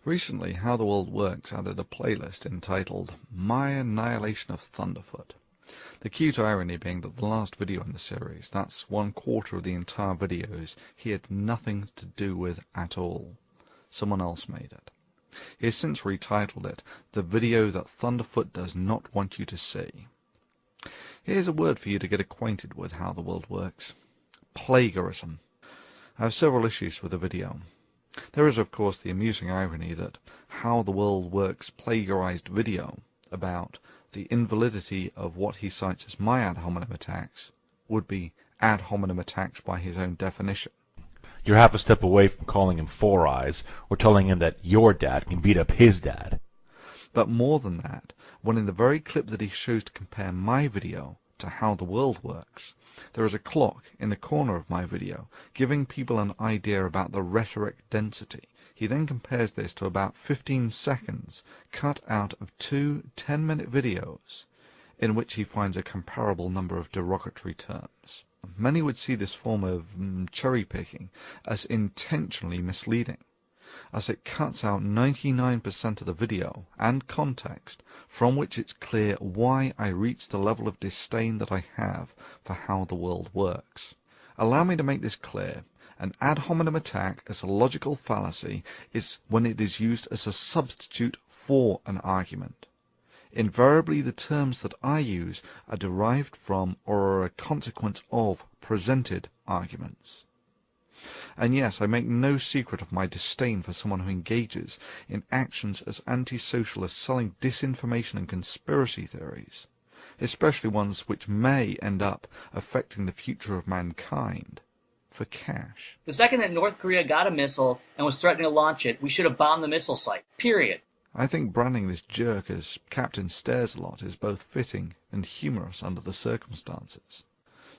Recently, How the World Works added a playlist entitled My Annihilation of Thunderfoot. The cute irony being that the last video in the series, that's 1/4 of the entire videos, he had nothing to do with at all. Someone else made it. He has since retitled it, The Video That Thunderfoot Does Not Want You to See. Here's a word for you to get acquainted with How the World Works. Plagiarism. I have several issues with the video. There is, of course, the amusing irony that How the World Works plagiarized video about the invalidity of what he cites as my ad hominem attacks would be ad hominem attacks by his own definition. You're half a step away from calling him Four Eyes or telling him that your dad can beat up his dad. But more than that, when in the very clip that he shows to compare my video to How the World Works, there is a clock in the corner of my video giving people an idea about the rhetoric density. He then compares this to about 15 seconds cut out of two 10-minute videos in which he finds a comparable number of derogatory terms. Many would see this form of cherry-picking as intentionally misleading, as it cuts out 99% of the video and context from which it's clear why I reach the level of disdain that I have for How the World Works. Allow me to make this clear. An ad hominem attack as a logical fallacy is when it is used as a substitute for an argument. Invariably the terms that I use are derived from or are a consequence of presented arguments. And yes, I make no secret of my disdain for someone who engages in actions as antisocial as selling disinformation and conspiracy theories, especially ones which may end up affecting the future of mankind, for cash. The second that North Korea got a missile and was threatening to launch it, we should have bombed the missile site. Period. I think branding this jerk as Captain Stares-a-Lot is both fitting and humorous under the circumstances.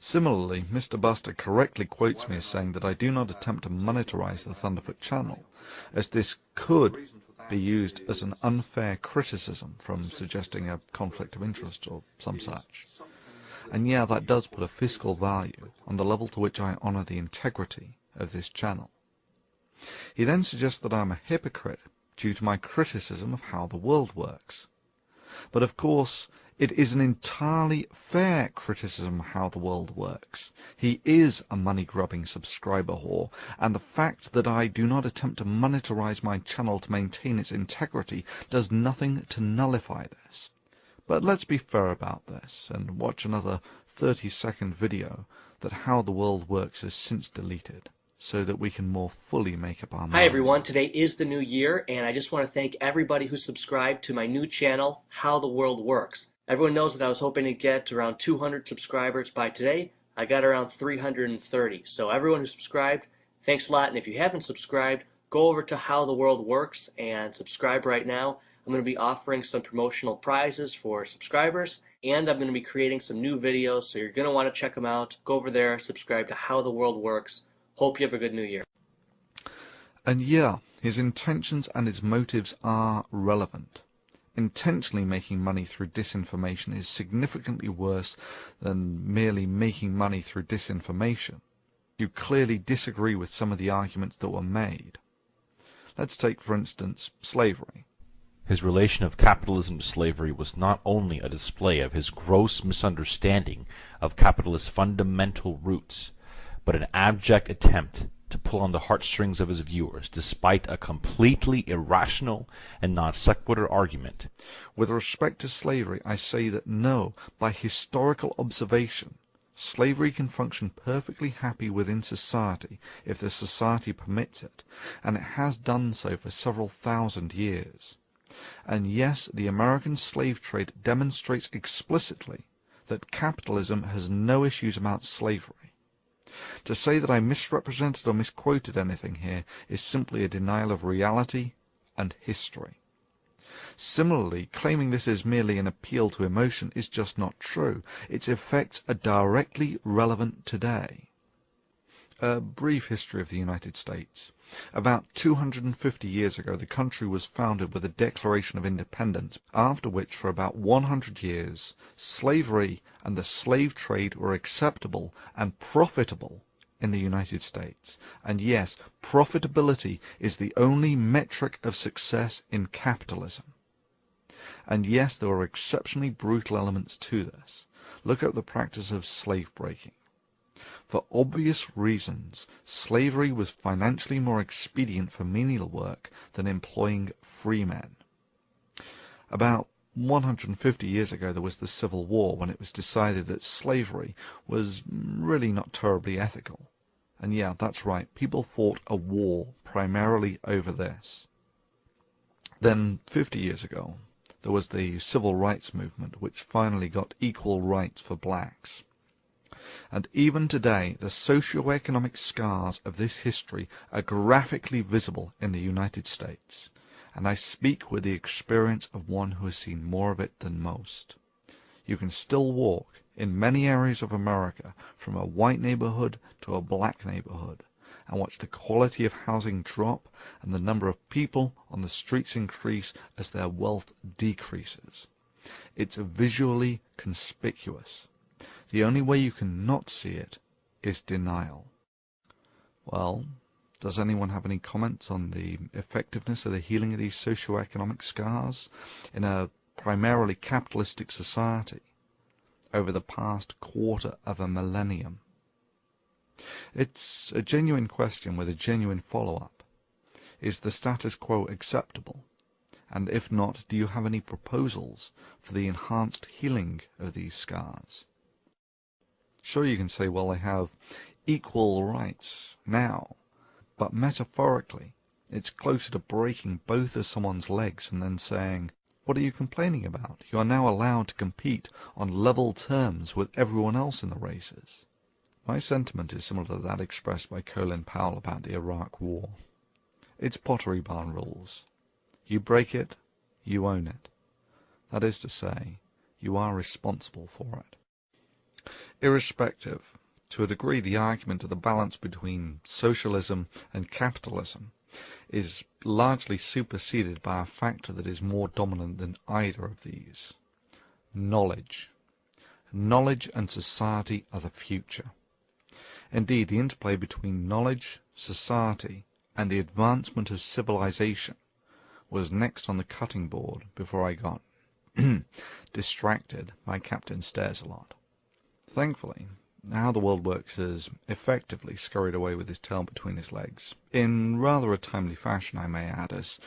Similarly, Mr. Buster correctly quotes me as saying that I do not attempt to monetize the Thunderfoot channel, as this could be used as an unfair criticism from suggesting a conflict of interest or some such. And yeah, that does put a fiscal value on the level to which I honor the integrity of this channel. He then suggests that I am a hypocrite due to my criticism of How the World Works. But of course, it is an entirely fair criticism of How the World Works. He is a money-grubbing subscriber whore, and the fact that I do not attempt to monetize my channel to maintain its integrity does nothing to nullify this. But let's be fair about this, and watch another 30-second video that How the World Works has since deleted, so that we can more fully make up our mind. Hi everyone, today is the new year, and I just want to thank everybody who subscribed to my new channel, How the World Works. Everyone knows that I was hoping to get around 200 subscribers by today. I got around 330. So everyone who subscribed, thanks a lot. And if you haven't subscribed, go over to How the World Works and subscribe right now. I'm going to be offering some promotional prizes for subscribers, and I'm going to be creating some new videos, so you're going to want to check them out. Go over there, subscribe to How the World Works. Hope you have a good new year. And yeah, his intentions and his motives are relevant. Intentionally making money through disinformation is significantly worse than merely making money through disinformation. You clearly disagree with some of the arguments that were made. Let's take, for instance, slavery. His relation of capitalism to slavery was not only a display of his gross misunderstanding of capitalist fundamental roots, but an abject attempt to pull on the heartstrings of his viewers, despite a completely irrational and non sequitur argument. With respect to slavery, I say that no, by historical observation, slavery can function perfectly happy within society if the society permits it, and it has done so for several thousand years. And yes, the American slave trade demonstrates explicitly that capitalism has no issues about slavery. To say that I misrepresented or misquoted anything here is simply a denial of reality and history. Similarly, claiming this is merely an appeal to emotion is just not true. Its effects are directly relevant today. A brief history of the United States. About 250 years ago, the country was founded with a Declaration of Independence, after which, for about 100 years, slavery and the slave trade were acceptable and profitable in the United States. And yes, profitability is the only metric of success in capitalism. And yes, there are exceptionally brutal elements to this. Look at the practice of slave breaking. For obvious reasons, slavery was financially more expedient for menial work than employing free men. About 150 years ago there was the Civil War, when it was decided that slavery was really not terribly ethical. And yeah, that's right, people fought a war primarily over this. Then 50 years ago there was the Civil Rights Movement, which finally got equal rights for blacks. And even today, the socio-economic scars of this history are graphically visible in the United States. And I speak with the experience of one who has seen more of it than most. You can still walk in many areas of America from a white neighborhood to a black neighborhood and watch the quality of housing drop and the number of people on the streets increase as their wealth decreases. It's visually conspicuous. The only way you can not see it is denial. Well, does anyone have any comments on the effectiveness of the healing of these socio-economic scars in a primarily capitalistic society over the past quarter of a millennium? It's a genuine question with a genuine follow-up. Is the status quo acceptable? And if not, do you have any proposals for the enhanced healing of these scars? Sure, you can say, well, they have equal rights now, but metaphorically, it's closer to breaking both of someone's legs and then saying, what are you complaining about? You are now allowed to compete on level terms with everyone else in the races. My sentiment is similar to that expressed by Colin Powell about the Iraq War. It's Pottery Barn rules. You break it, you own it. That is to say, you are responsible for it. Irrespective, to a degree, the argument of the balance between socialism and capitalism is largely superseded by a factor that is more dominant than either of these: knowledge. Knowledge and society are the future. Indeed, the interplay between knowledge, society, and the advancement of civilization was next on the cutting board before I got distracted by Captain Stairs-a-Lot. Thankfully, How the World Works has effectively scurried away with his tail between his legs, in rather a timely fashion, I may add, as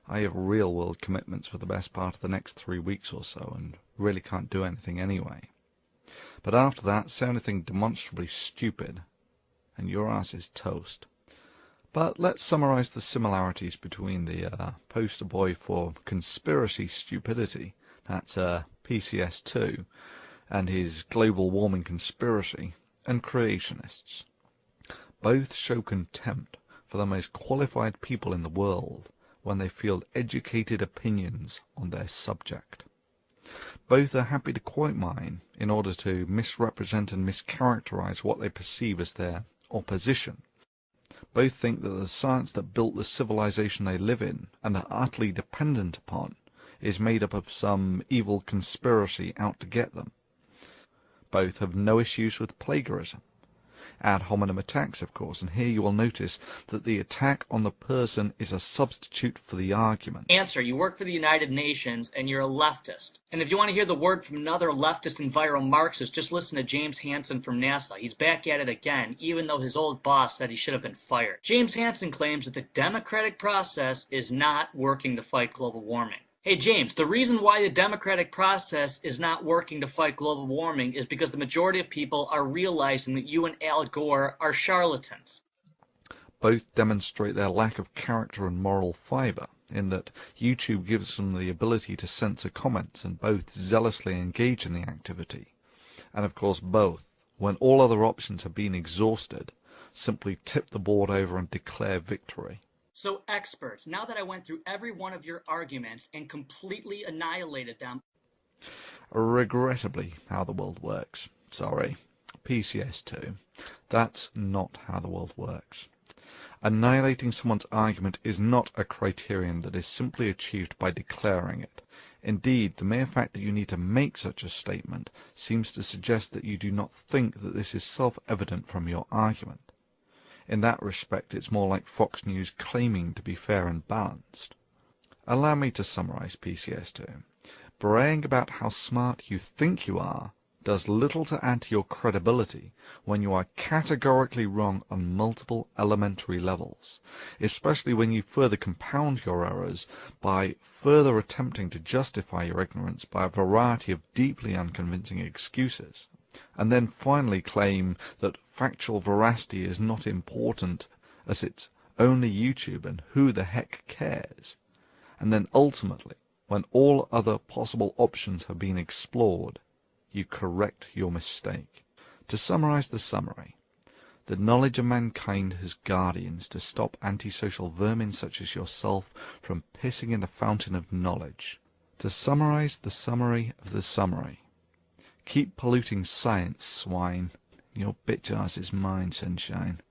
I have real-world commitments for the best part of the next 3 weeks or so, and really can't do anything anyway. But after that, say anything demonstrably stupid, and your ass is toast. But let's summarize the similarities between the poster boy for conspiracy stupidity, that's PCS2, and his global warming conspiracy, and creationists. Both show contempt for the most qualified people in the world when they field educated opinions on their subject. Both are happy to quote mine in order to misrepresent and mischaracterize what they perceive as their opposition. Both think that the science that built the civilization they live in and are utterly dependent upon is made up of some evil conspiracy out to get them. Both have no issues with plagiarism. Ad hominem attacks, of course, and here you will notice that the attack on the person is a substitute for the argument. Answer: you work for the United Nations and you're a leftist. And if you want to hear the word from another leftist and viral Marxist, just listen to James Hansen from NASA. He's back at it again, even though his old boss said he should have been fired. James Hansen claims that the democratic process is not working to fight global warming. Hey James, the reason why the democratic process is not working to fight global warming is because the majority of people are realizing that you and Al Gore are charlatans. Both demonstrate their lack of character and moral fiber, in that YouTube gives them the ability to censor comments, and both zealously engage in the activity. And of course both, when all other options have been exhausted, simply tip the board over and declare victory. So experts, now that I went through every one of your arguments and completely annihilated them... Regrettably, How the World Works. Sorry. PCS2. That's not how the world works. Annihilating someone's argument is not a criterion that is simply achieved by declaring it. Indeed, the mere fact that you need to make such a statement seems to suggest that you do not think that this is self-evident from your argument. In that respect, it's more like Fox News claiming to be fair and balanced. Allow me to summarize PCS2. Braying about how smart you think you are does little to add to your credibility when you are categorically wrong on multiple elementary levels, especially when you further compound your errors by further attempting to justify your ignorance by a variety of deeply unconvincing excuses, and then finally claim that factual veracity is not important as it's only YouTube and who the heck cares, and then ultimately, when all other possible options have been explored, you correct your mistake. To summarize the summary, the knowledge of mankind has guardians to stop antisocial vermin such as yourself from pissing in the fountain of knowledge. To summarize the summary of the summary, keep polluting science, swine. Your bitch ass is mine, sunshine.